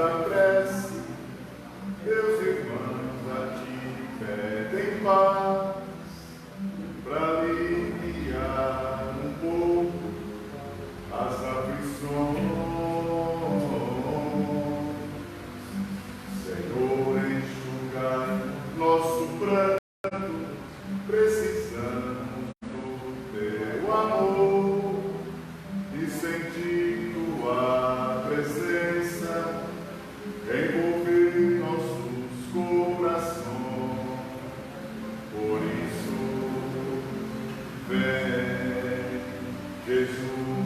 da prece, meus irmãos a ti pedem paz, para aliviar um pouco as aflições. Senhor, enxugai nosso pranto, precisamos do teu amor e sentir tua presença envolver nossos corações. Por isso, vem, Jesus,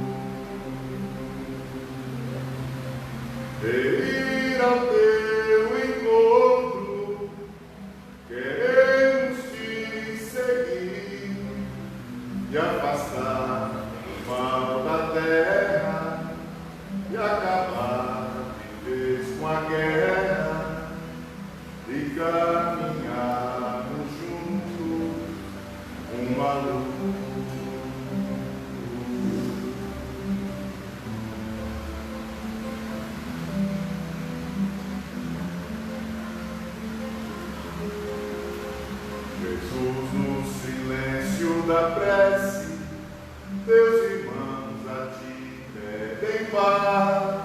ir ao teu encontro, queremos te seguir e afastar o mal da terra e acabar de vez com a guerra e caminharmos juntos uma luz. Jesus, no silêncio da prece, teus irmãos a ti pedem paz,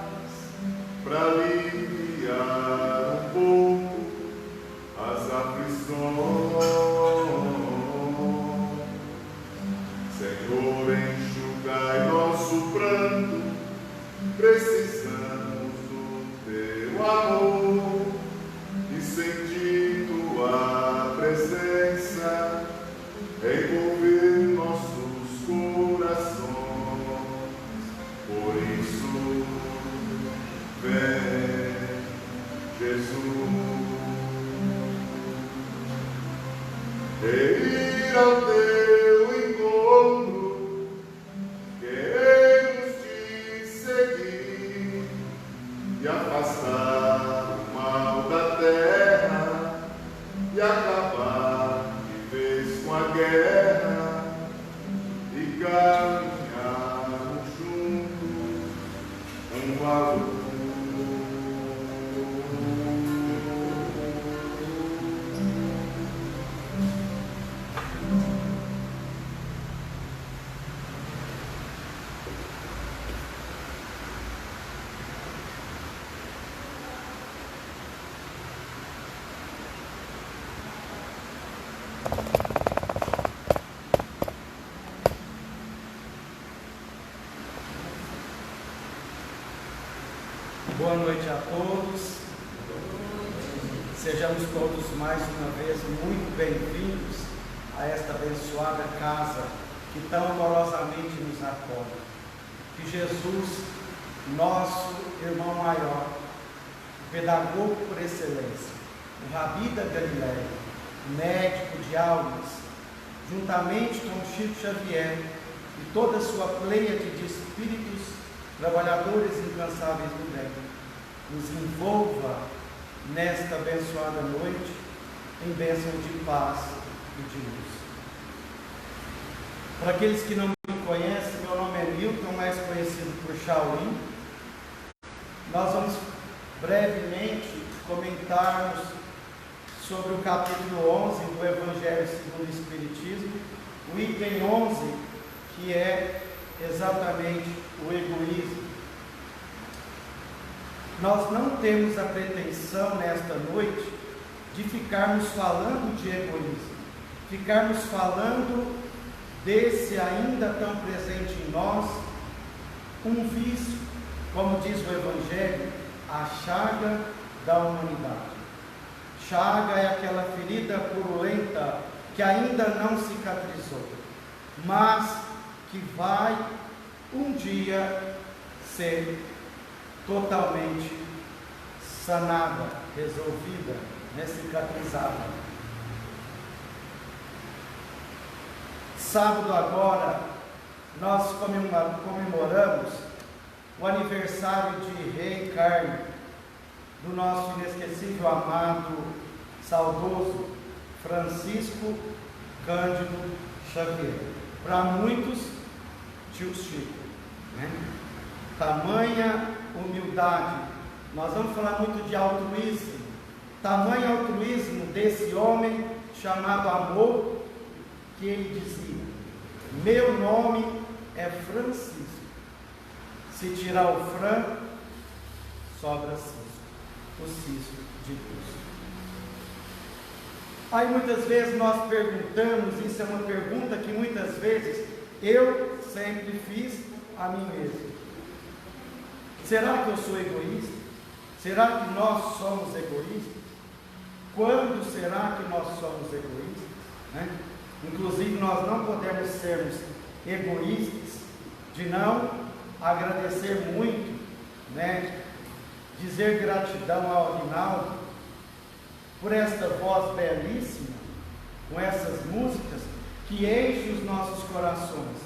para aliviar um pouco as aflições. Senhor, enxugai nosso pranto, precisamos do teu amor e sentir tua presença envolver nossos corações. Por isso, vem, Jesus, ir ao teu encontro, queremos te seguir e afastar o mal da terra e acabar de vez com a guerra e caminharmos juntos uma luz. Boa noite a todos. Sejamos todos mais uma vez muito bem-vindos a esta abençoada casa que tão amorosamente nos acolhe. Que Jesus, nosso irmão maior, o pedagogo por excelência, o Rabi da Galileia, médico de almas, juntamente com Chico Xavier e toda a sua pleiade de espíritos trabalhadores incansáveis do bem, nos envolva nesta abençoada noite em bênção de paz e de luz. Para aqueles que não me conhecem, meu nome é Milton, mais conhecido por Shaolin. Nós vamos brevemente comentarmos sobre o capítulo 11 do Evangelho segundo o Espiritismo, o item 11, que é exatamente o egoísmo. Nós não temos a pretensão nesta noite de ficarmos falando de egoísmo, ficarmos falando desse ainda tão presente em nós, um vício, como diz o Evangelho, a chaga da humanidade. Chaga é aquela ferida purulenta que ainda não cicatrizou, mas que vai um dia ser totalmente sanada, resolvida, cicatrizada. Sábado agora, nós comemoramos o aniversário de reencarne do nosso inesquecível, amado, saudoso Francisco Cândido Xavier. Para muitos, tio Chico, né? Tamanha humildade nós vamos falar muito de altruísmo. Tamanho altruísmo desse homem chamado amor, que ele dizia: meu nome é Francisco. Se tirar o Fran, sobra Cisco, o Cisco de Deus. Aí muitas vezes nós perguntamos, isso é uma pergunta que muitas vezes eu sempre fiz a mim mesmo: será que eu sou egoísta? Será que nós somos egoístas? Quando será que nós somos egoístas? Né? Inclusive nós não podemos sermos egoístas de não agradecer muito, né? Dizer gratidão ao Aguinaldo por esta voz belíssima, com essas músicas que enchem os nossos corações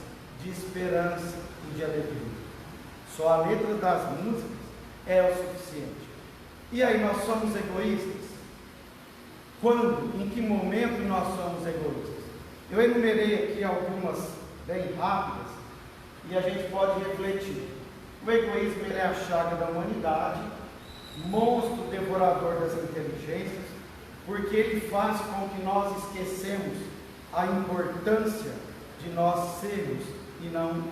de esperança e de alegria. Só a letra das músicas é o suficiente. E aí, nós somos egoístas? Quando? Em que momento nós somos egoístas? Eu enumerei aqui algumas bem rápidas e a gente pode refletir. O egoísmo, ele é a chaga da humanidade, monstro devorador das inteligências, porque ele faz com que nós esquecemos a importância de nós sermos e não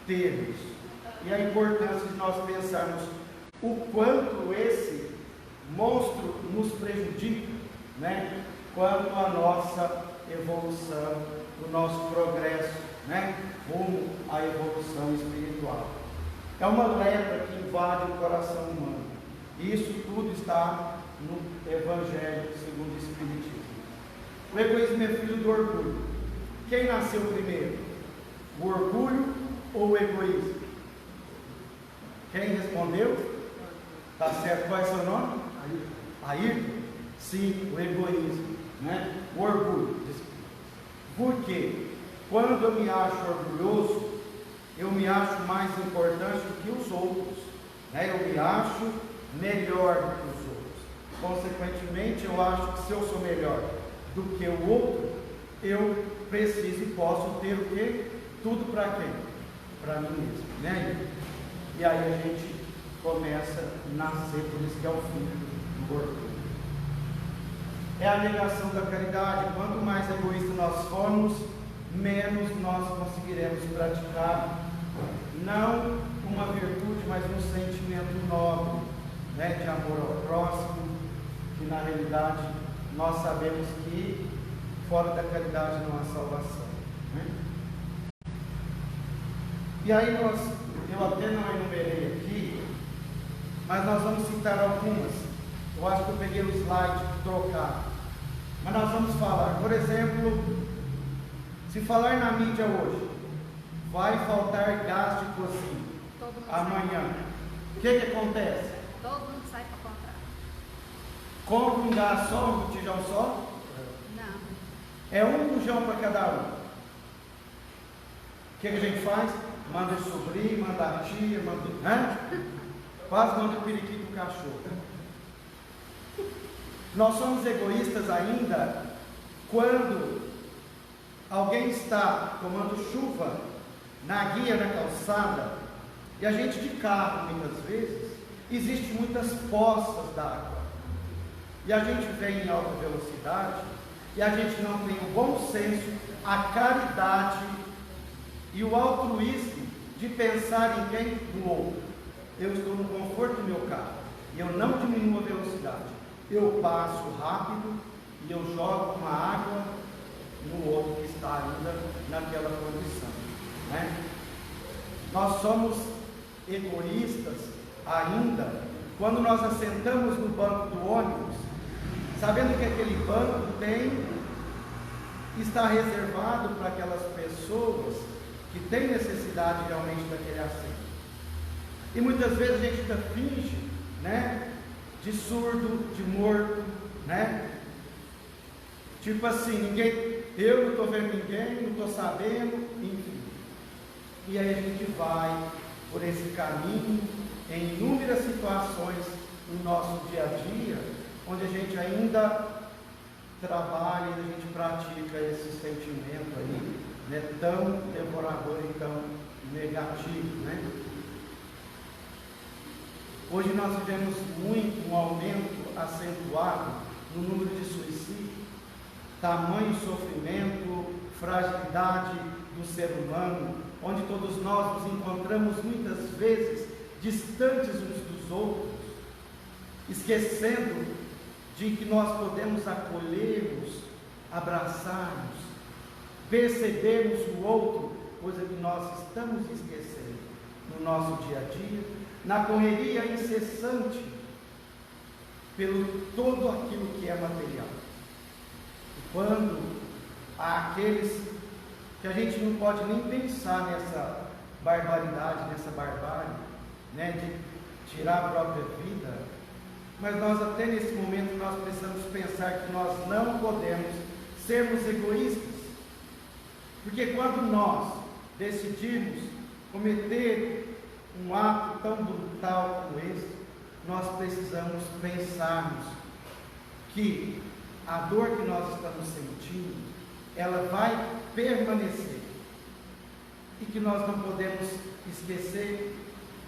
termos, e a importância de nós pensarmos o quanto esse monstro nos prejudica, né? Quanto a nossa evolução, o nosso progresso, né? Rumo à evolução espiritual. É uma lepra que invade o coração humano, e isso tudo está no Evangelho segundo o Espiritismo. O egoísmo é filho do orgulho. Quem nasceu primeiro? O orgulho ou o egoísmo? Quem respondeu? Tá certo. Qual é o seu nome? Ayrton? Sim, o egoísmo, né? O orgulho. Por quê? Quando eu me acho orgulhoso, eu me acho mais importante do que os outros, né? Eu me acho melhor do que os outros. Consequentemente, eu acho que se eu sou melhor do que o outro, eu preciso e posso ter o quê? Tudo para quem? Para mim mesmo, né? E aí a gente começa a nascer, por isso que é o fim do orgulho. É a negação da caridade. Quanto mais egoísta nós formos, menos nós conseguiremos praticar, não uma virtude, mas um sentimento nobre, né, de amor ao próximo, que na realidade nós sabemos que fora da caridade não há salvação, né? E aí eu até não enumerei aqui, mas nós vamos citar algumas. Eu acho que eu peguei o slide trocado, mas nós vamos falar, por exemplo, se falar na mídia hoje, vai faltar gás de cozinha amanhã, o que acontece? Todo mundo sai para comprar. Compra um gás só, um botijão só? Não. É um bujão para cada um. O que a gente faz? Manda o sobrinho, manda a tia, manda... Quase manda o periquito do cachorro. Nós somos egoístas ainda quando alguém está tomando chuva na guia, na calçada, e a gente de carro, muitas vezes, existem muitas poças d'água, e a gente vem em alta velocidade, e a gente não tem o bom senso, a caridade e o altruísmo de pensar em quem? No outro. Eu estou no conforto do meu carro, e eu não diminuo a velocidade, eu passo rápido, e eu jogo uma água no outro que está ainda naquela condição, né? Nós somos egoístas ainda quando nós assentamos no banco do ônibus, sabendo que aquele banco está reservado para aquelas pessoas que têm necessidade realmente daquele assento. E muitas vezes a gente finge, né, de surdo, de morto, né? Tipo assim, eu não estou vendo ninguém, não estou sabendo, enfim. E aí a gente vai por esse caminho em inúmeras situações no nosso dia a dia, onde a gente ainda trabalha, a gente pratica esse sentimento aí, né, tão devorador e tão negativo, né? Hoje nós vivemos muito um aumento acentuado no número de suicídios, tamanho sofrimento, fragilidade do ser humano, onde todos nós nos encontramos muitas vezes distantes uns dos outros, esquecendo de que nós podemos acolhermos, abraçarmos, percebermos o outro, coisa que nós estamos esquecendo no nosso dia a dia, na correria incessante pelo todo aquilo que é material. E quando há aqueles que a gente não pode nem pensar nessa barbaridade, nessa barbárie, né, de tirar a própria vida, mas nós até nesse momento nós precisamos pensar que nós não podemos sermos egoístas, porque quando nós decidimos cometer um ato tão brutal como esse, nós precisamos pensarmos que a dor que nós estamos sentindo, ela vai permanecer, e que nós não podemos esquecer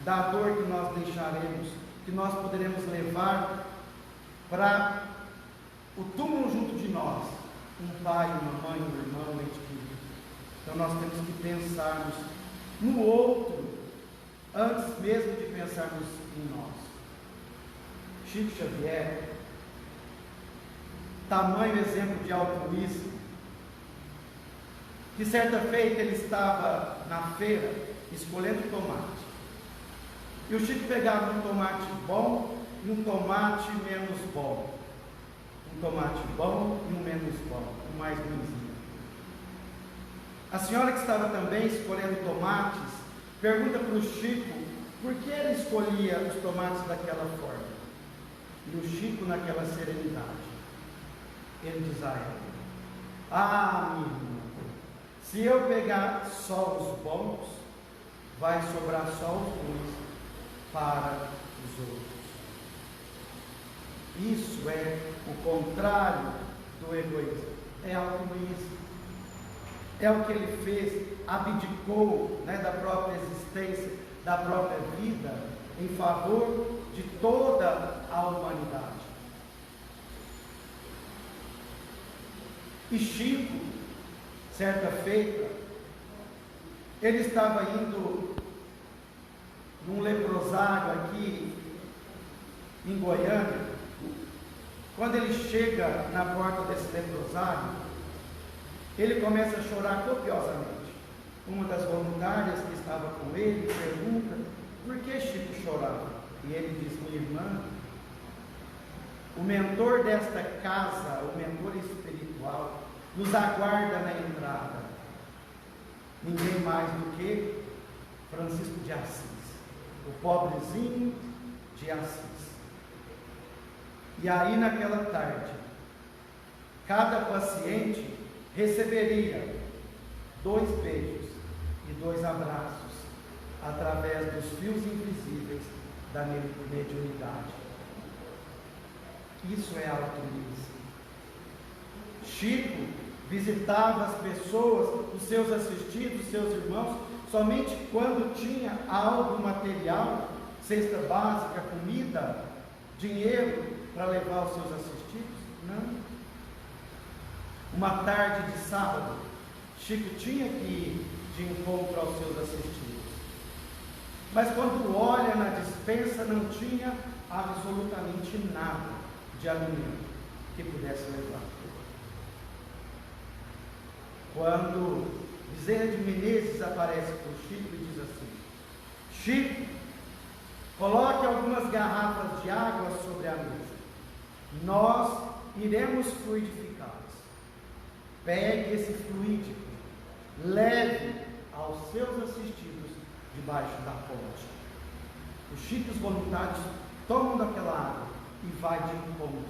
da dor que nós deixaremos, que nós poderemos levar para o túmulo junto de nós, um pai, uma mãe, um irmão, um ente querido. Então nós temos que pensarmos no outro, antes mesmo de pensarmos em nós. Chico Xavier, tamanho exemplo de altruísmo, que certa feita ele estava na feira escolhendo tomate, e o Chico pegava um tomate bom e um tomate menos bom, um tomate bom e um menos bom, um mais ruimzinho. A senhora que estava também escolhendo tomates pergunta para o Chico por que ele escolhia os tomates daquela forma. E o Chico, naquela serenidade, ele diz a ela: ah, minha irmã, se eu pegar só os bons, vai sobrar só os ruins para os outros. Isso é o contrário do egoísmo, é altruísmo. É o que ele fez, abdicou, né, da própria existência, da própria vida, em favor de toda a humanidade. E Chico, certa feita, ele estava indo num leprosário aqui em Goiânia. Quando ele chega na porta desse leprosário, ele começa a chorar copiosamente. Uma das voluntárias que estava com ele pergunta por que Chico chorava. E ele diz: minha irmã, o mentor desta casa, o mentor espiritual, nos aguarda na entrada. Ninguém mais do que Francisco de Assis, o pobrezinho de Assis. E aí, naquela tarde, cada paciente receberia 2 beijos e 2 abraços através dos fios invisíveis da mediunidade. Isso é altruísmo. Chico visitava as pessoas, os seus assistidos, os seus irmãos, somente quando tinha algo material, cesta básica, comida, dinheiro para levar aos seus assistidos? Não. Uma tarde de sábado, Chico tinha que ir de encontro aos seus assistidos. Mas quando olha na despensa, não tinha absolutamente nada de alimento que pudesse levar. Quando Bezerra de Menezes aparece para o Chico e diz assim: Chico, coloque algumas garrafas de água sobre a mesa. Nós iremos fluidificá-las. Pegue esse fluídico, leve aos seus assistidos debaixo da ponte. Os Chico e os voluntários tomam daquela água e vai de encontro.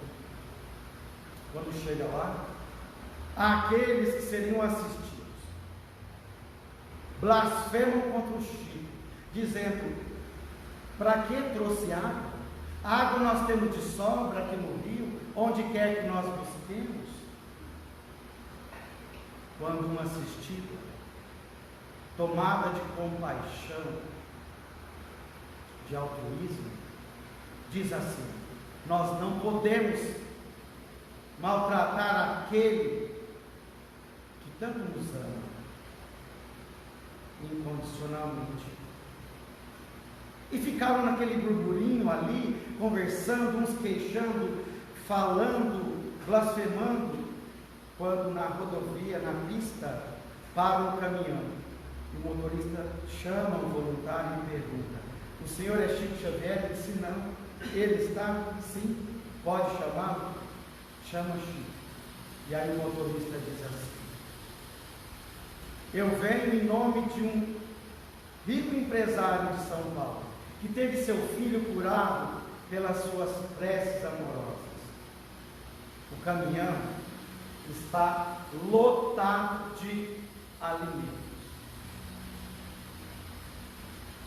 Quando chega lá, aqueles que seriam assistidos blasfemam contra o Chico, dizendo: para que trouxe água? Água nós temos de sobra aqui no rio, onde quer que nós busquemos. Quando uma assistida, tomada de compaixão, de altruísmo, diz assim: nós não podemos maltratar aquele que tanto nos ama, incondicionalmente. E ficaram naquele burburinho ali, conversando, uns queixando, falando, blasfemando, quando na rodovia, na pista, para o caminhão. E o motorista chama o voluntário e pergunta: o senhor é Chico Xavier? Ele disse: não. Ele está? Sim. Pode chamá-lo? Chama Chico. E aí o motorista diz assim: eu venho em nome de um rico empresário de São Paulo, que teve seu filho curado pelas suas preces amorosas. O caminhão está lotado de alimentos.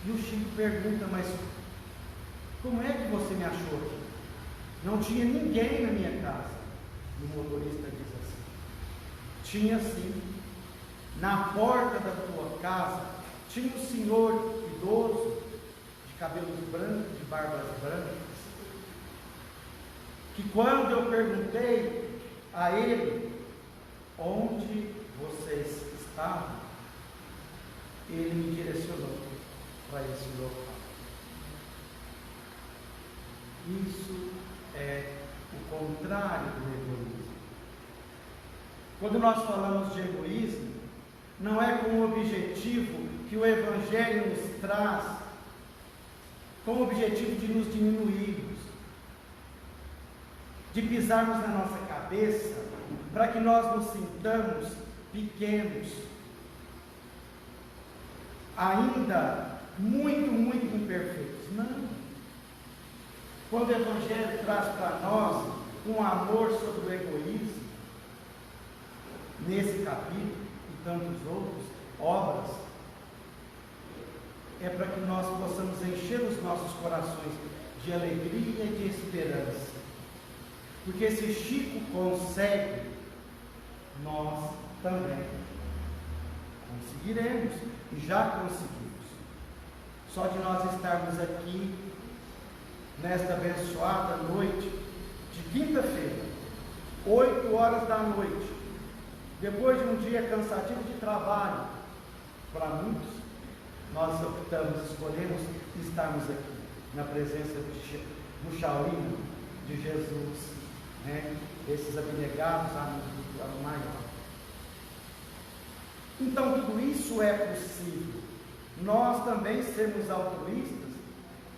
E o Chico pergunta: mas como é que você me achou aqui? Não tinha ninguém na minha casa. E o motorista diz assim: tinha sim. Na porta da tua casa tinha um senhor idoso, de cabelos brancos, de barbas brancas, que quando eu perguntei a ele onde vocês estavam, ele me direcionou para esse local. Isso é o contrário do egoísmo. Quando nós falamos de egoísmo, não é com o objetivo que o Evangelho nos traz, com o objetivo de nos diminuirmos, de pisarmos na nossa cabeça, para que nós nos sintamos pequenos, ainda muito imperfeitos. Não. Quando o Evangelho traz para nós um amor sobre o egoísmo, nesse capítulo e tantos outros, obras, é para que nós possamos encher os nossos corações de alegria e de esperança. Porque se Chico consegue, nós também conseguiremos, e já conseguimos. Só de nós estarmos aqui nesta abençoada noite de quinta-feira, 8 horas da noite, depois de um dia cansativo de trabalho, para muitos, nós optamos, escolhemos estarmos aqui, na presença do Shaolin, de Jesus, né? Esses abnegados amigos do plano maior. Então tudo isso é possível. Nós também sermos altruístas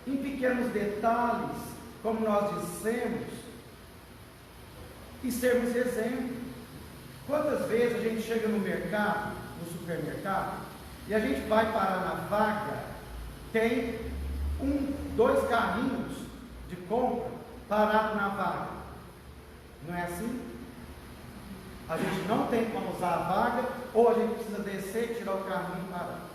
em pequenos detalhes, como nós dissemos, e sermos exemplo. Quantas vezes a gente chega no mercado, no supermercado, e a gente vai parar na vaga, tem 2 carrinhos de compra parados na vaga. Não é assim? A gente não tem como usar a vaga, ou a gente precisa descer, tirar o carrinho e parar.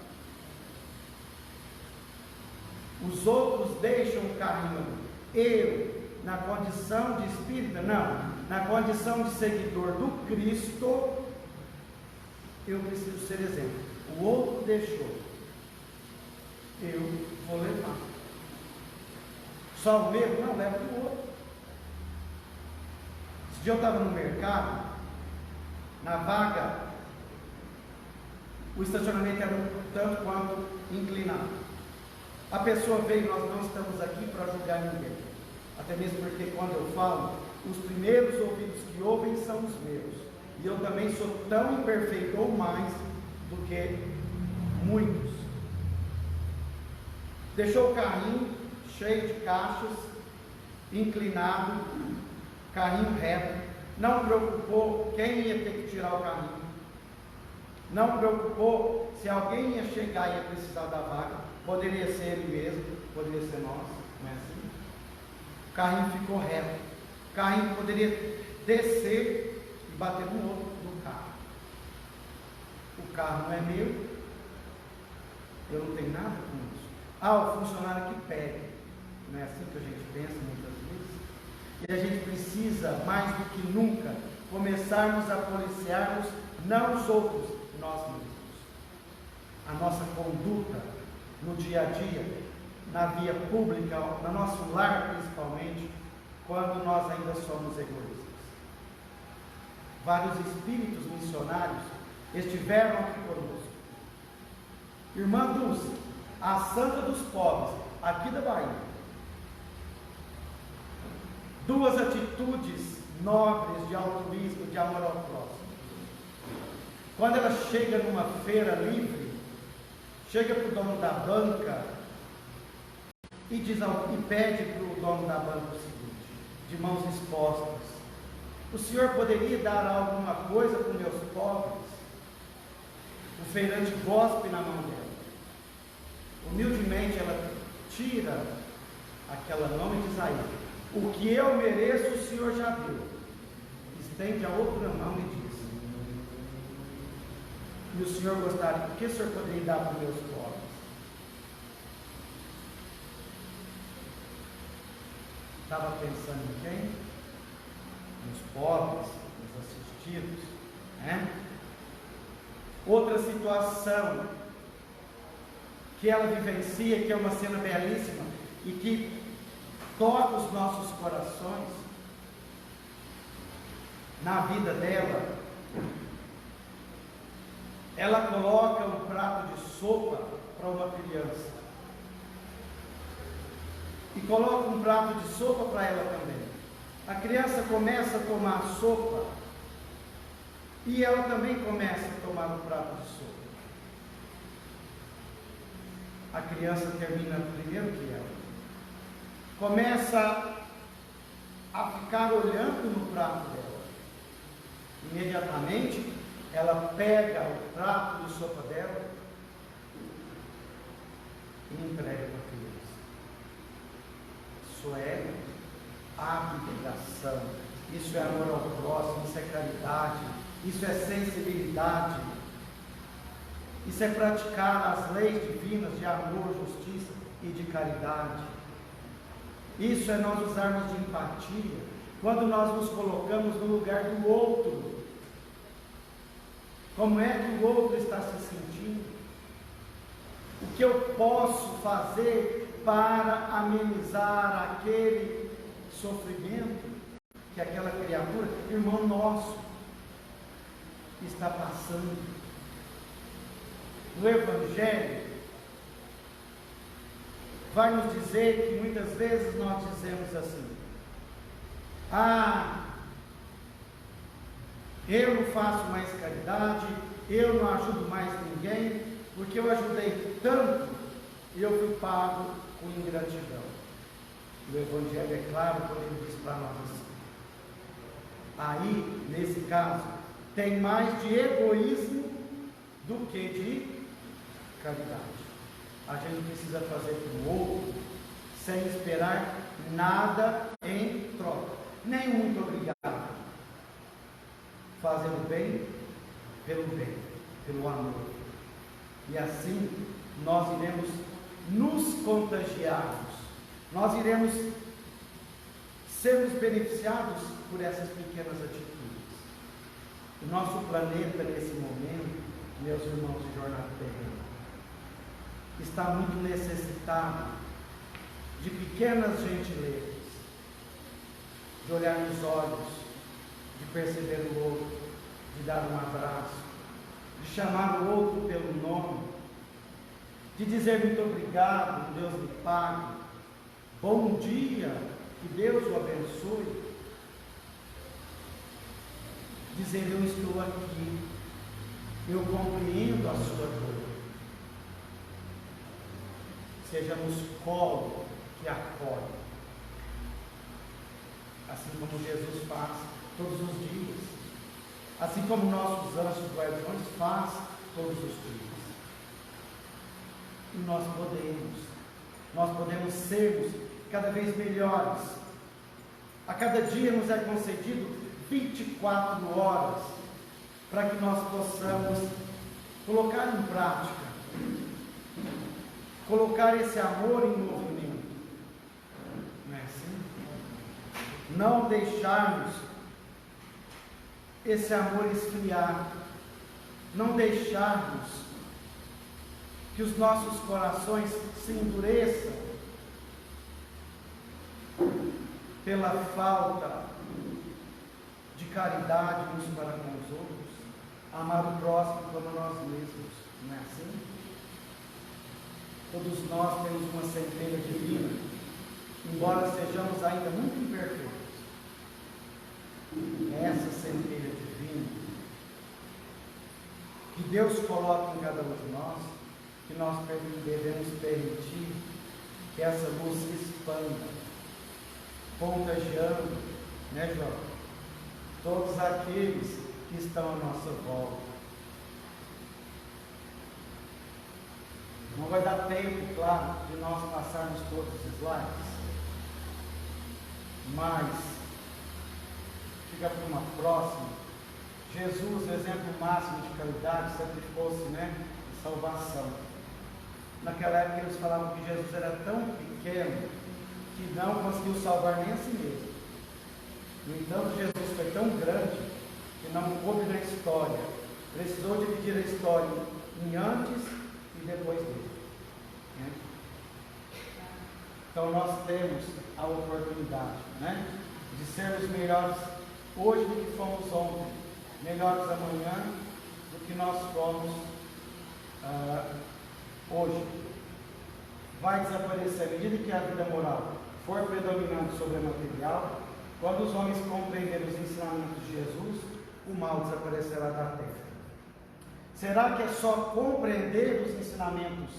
Os outros deixam o carrinho. Eu, na condição de espírita, não, na condição de seguidor do Cristo, eu preciso ser exemplo. O outro deixou, eu vou levar. Só o meu? Não, leva o outro. Esse dia eu estava no mercado, na vaga, o estacionamento era um tanto quanto inclinado. A pessoa veio: nós não estamos aqui para julgar ninguém, até mesmo porque quando eu falo, os primeiros ouvidos que ouvem são os meus, e eu também sou tão imperfeito ou mais do que muitos. Deixou o carrinho cheio de caixas, inclinado, carrinho reto, não preocupou quem ia ter que tirar o carrinho, não preocupou se alguém ia chegar e ia precisar da vaga, poderia ser ele mesmo, poderia ser nós, não é assim? O carrinho ficou reto, o carrinho poderia descer e bater no outro do carro. O carro não é meu, eu não tenho nada com isso. O funcionário que pede, não é assim que a gente pensa muitas vezes? E a gente precisa, mais do que nunca, começarmos a policiarmos não os outros, nós mesmos. A nossa conduta no dia a dia, na via pública, no nosso lar principalmente, quando nós ainda somos egoístas. Vários espíritos missionários estiveram aqui conosco. Irmã Dulce, a santa dos pobres, aqui da Bahia. Duas atitudes nobres de altruísmo, de amor ao próximo. Quando ela chega numa feira livre, chega para o dono da banca e pede para o dono da banca o seguinte, de mãos expostas: o senhor poderia dar alguma coisa para os meus pobres? O feirante gospe na mão dela. Humildemente ela tira aquela mão e diz a ele: o que eu mereço o senhor já deu. Estende a outra mão e diz: e o senhor gostaria, o que o senhor poderia dar para os meus pobres? Estava pensando em quem? Nos pobres, nos assistidos, né? Outra situação que ela vivencia, que é uma cena belíssima e que toca os nossos corações, na vida dela, ela coloca um prato de sopa para uma criança e coloca um prato de sopa para ela também. A criança começa a tomar a sopa e ela também começa a tomar um prato de sopa. A criança termina primeiro que ela. Começa a ficar olhando no prato dela. Imediatamente, ela pega o prato de sopa dela e entrega para a criança. Isso é abnegação, isso é amor ao próximo, isso é caridade, isso é sensibilidade, isso é praticar as leis divinas de amor, justiça e de caridade. Isso é nós usarmos de empatia, quando nós nos colocamos no lugar do outro. Como é que o outro está se sentindo? O que eu posso fazer para amenizar aquele sofrimento que aquela criatura, irmão nosso, está passando? No Evangelho vai nos dizer que muitas vezes nós dizemos assim: eu não faço mais caridade, eu não ajudo mais ninguém, porque eu ajudei tanto e eu fui pago com ingratidão. O Evangelho é claro quando ele diz para nós assim. Aí, nesse caso, tem mais de egoísmo do que de caridade. A gente precisa fazer para o outro sem esperar nada em troca. Nem muito obrigado. Fazer o bem, pelo amor. E assim nós iremos nos contagiarmos. Nós iremos sermos beneficiados por essas pequenas atitudes. O nosso planeta nesse momento, meus irmãos de jornada terrena, está muito necessitado de pequenas gentilezas, de olhar nos olhos, de perceber o outro, de dar um abraço, de chamar o outro pelo nome, de dizer muito obrigado, Deus lhe pague, bom dia, que Deus o abençoe, dizer eu estou aqui, eu compreendo a sua dor. Sejamos colo que acolhe, assim como Jesus faz todos os dias, assim como nossos anjos guardiões faz todos os dias. E nós podemos sermos cada vez melhores. A cada dia nos é concedido 24 horas para que nós possamos colocar em prática, colocar esse amor em movimento. Não é assim? Não deixarmos esse amor esfriar, não deixarmos que os nossos corações se endureçam pela falta de caridade uns para com os outros, amar o próximo como nós mesmos, não é assim? Todos nós temos uma centelha divina, embora sejamos ainda muito imperfeitos. Essa centelha divina que Deus coloca em cada um de nós, que nós devemos permitir que essa luz se expanda, contagiando, né, João? Todos aqueles que estão à nossa volta. Não vai dar tempo, claro, de nós passarmos todos os slides, mas fica para uma próxima. Jesus, o exemplo máximo de caridade, sacrificou-se, né, de salvação. Naquela época eles falavam que Jesus era tão pequeno que não conseguiu salvar nem a si mesmo. No entanto, Jesus foi tão grande que não coube na história. Precisou dividir a história em antes e depois dele. Né? Então nós temos a oportunidade, né, de sermos melhores hoje do que fomos ontem, melhores amanhã do que nós fomos hoje. Vai desaparecer à medida que a vida moral for predominante sobre a material. Quando os homens compreenderem os ensinamentos de Jesus, o mal desaparecerá da terra. Será que é só compreender os ensinamentos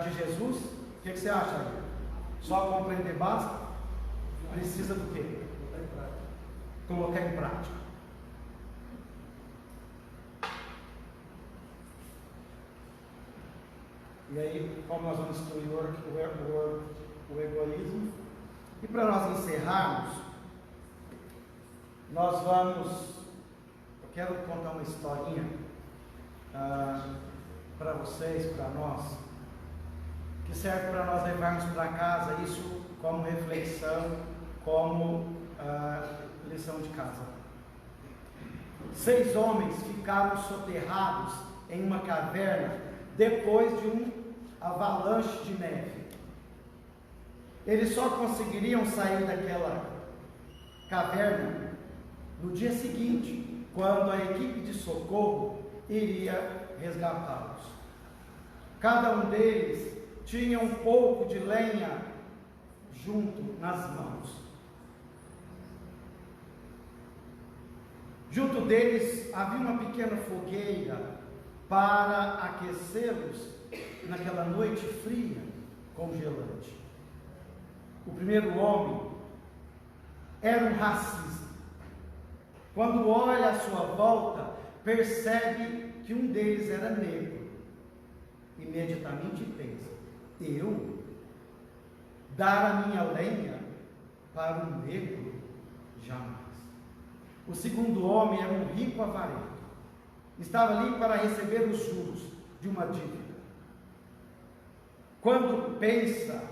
de Jesus? O que você acha aí? Só compreender basta? Precisa do quê? Colocar em prática. E aí, como nós vamos excluir o egoísmo? E para nós encerrarmos, eu quero contar uma historinha para vocês, para nós, que serve para nós levarmos para casa isso como reflexão, como lição de casa. 6 homens ficaram soterrados em uma caverna depois de um avalanche de neve. Eles só conseguiriam sair daquela caverna no dia seguinte, quando a equipe de socorro iria resgatá-los. Cada um deles tinha um pouco de lenha junto nas mãos. Junto deles havia uma pequena fogueira para aquecê-los naquela noite fria, congelante. O primeiro homem era um racista. Quando olha à sua volta, percebe que um deles era negro. Imediatamente pensa: eu dar a minha lenha para um negro? Jamais. O segundo homem era um rico avarento. Estava ali para receber os juros de uma dívida. Quando pensa,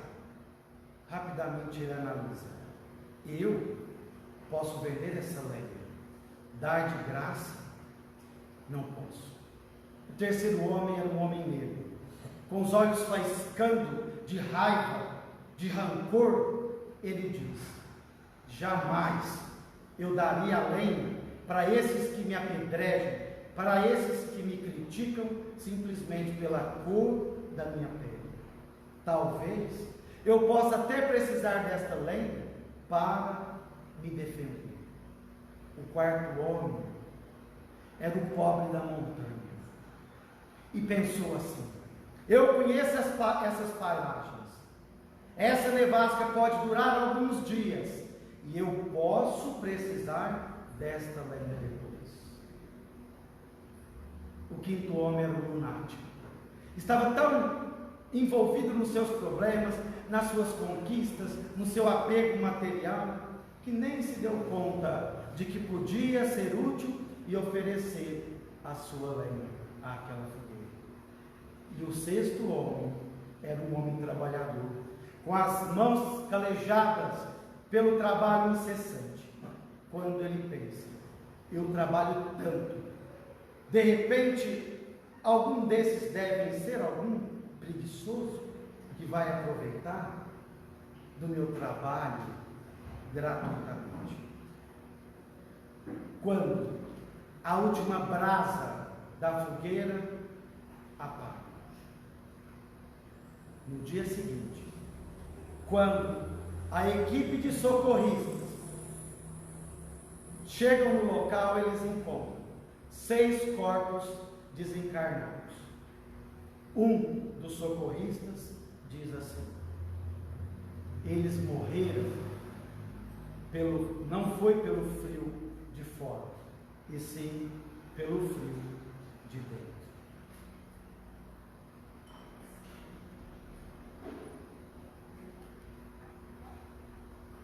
rapidamente ele analisa: eu posso vender essa lenha, dar de graça? Não posso. O terceiro homem era um homem negro, com os olhos faiscando de raiva, de rancor. Ele diz: jamais eu daria a lenha para esses que me apedrejam, para esses que me criticam simplesmente pela cor da minha pele. Talvez eu possa até precisar desta lenha para me defender. O quarto homem era o pobre da montanha e pensou assim: eu conheço essas paragens, essa nevasca pode durar alguns dias e eu posso precisar desta lenha depois. O quinto homem era um lunático. Estava tão envolvido nos seus problemas, nas suas conquistas, no seu apego material, que nem se deu conta de que podia ser útil e oferecer a sua lenha àquela fogueira. E o sexto homem era um homem trabalhador, com as mãos calejadas pelo trabalho incessante. Quando ele pensa: eu trabalho tanto, de repente algum desses devem ser algum preguiçoso que vai aproveitar do meu trabalho gratuitamente. Quando a última brasa da fogueira apaga. No dia seguinte, quando a equipe de socorristas chegam no local, eles encontram 6 corpos desencarnados. Um dos socorristas diz assim: eles morreram não foi pelo frio de fora, e sim pelo frio de dentro.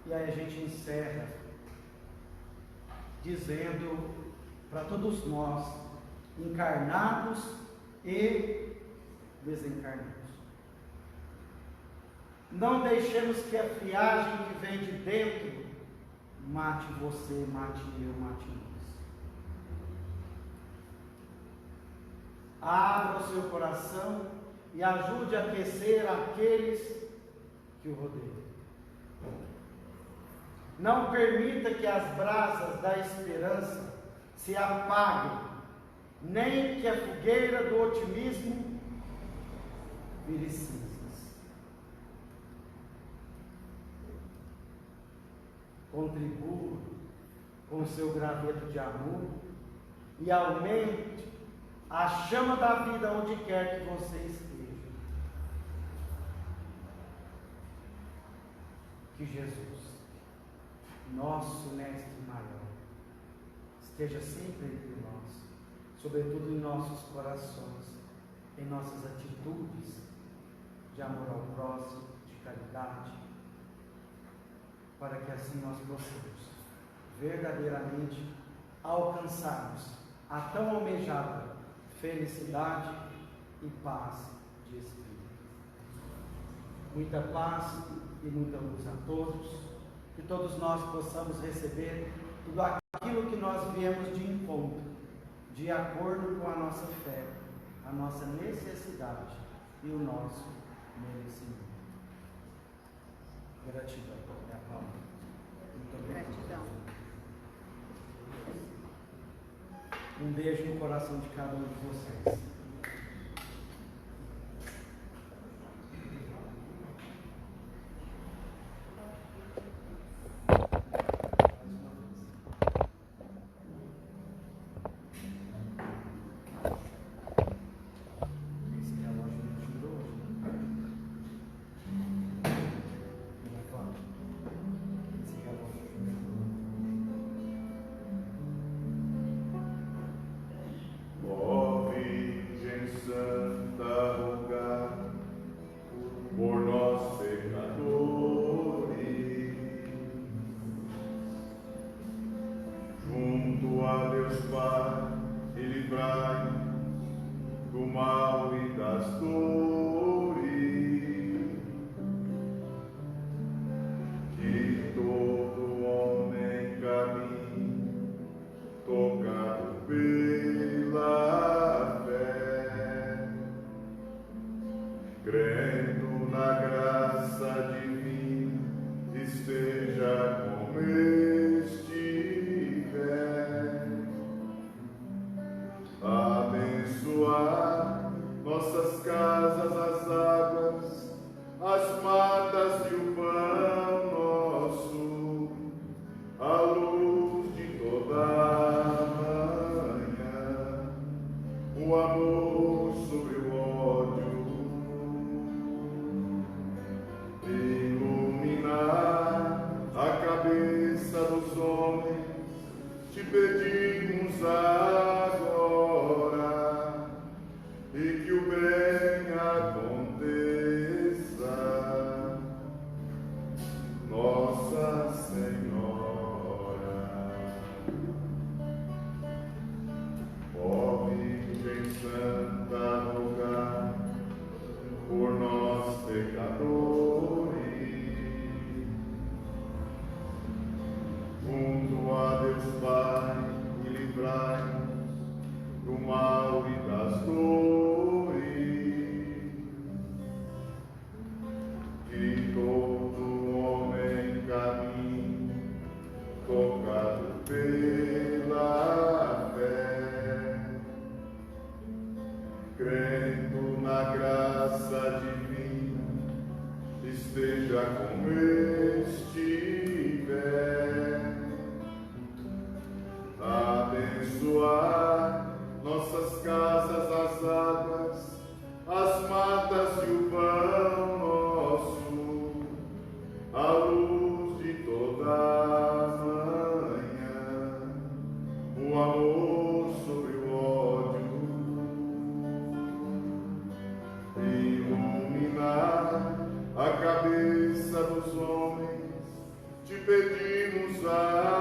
E aí a gente encerra dizendo para todos nós, encarnados e desencarnados: não deixemos que a friagem que vem de dentro mate você, mate eu, mate nós. Abra o seu coração e ajude a aquecer aqueles que o rodeiam. Não permita que as brasas da esperança se apaguem, nem que a fogueira do otimismo vire cinzas. Contribua com o seu graveto de amor e aumente a chama da vida onde quer que você esteja. Que Jesus, nosso Mestre maior, esteja sempre entre nós, sobretudo em nossos corações, em nossas atitudes de amor ao próximo, de caridade, para que assim nós possamos verdadeiramente alcançarmos a tão almejada felicidade e paz de espírito. Muita paz e muita luz a todos, que todos nós possamos receber tudo aquilo que nós viemos de encontro, de acordo com a nossa fé, a nossa necessidade e o nosso merecimento. Gratidão. É a palavra. Muito obrigado. Gratidão. Um beijo no coração de cada um de vocês. Pai, e livrai-nos do mal e das dores. crendo na graça divina, esteja como estiver. Abençoar nossas casas, as águas, as matas e o pão nosso, a luz de toda a manhã, o amor sobre o ódio, iluminar a cabeça dos homens, te pedimos a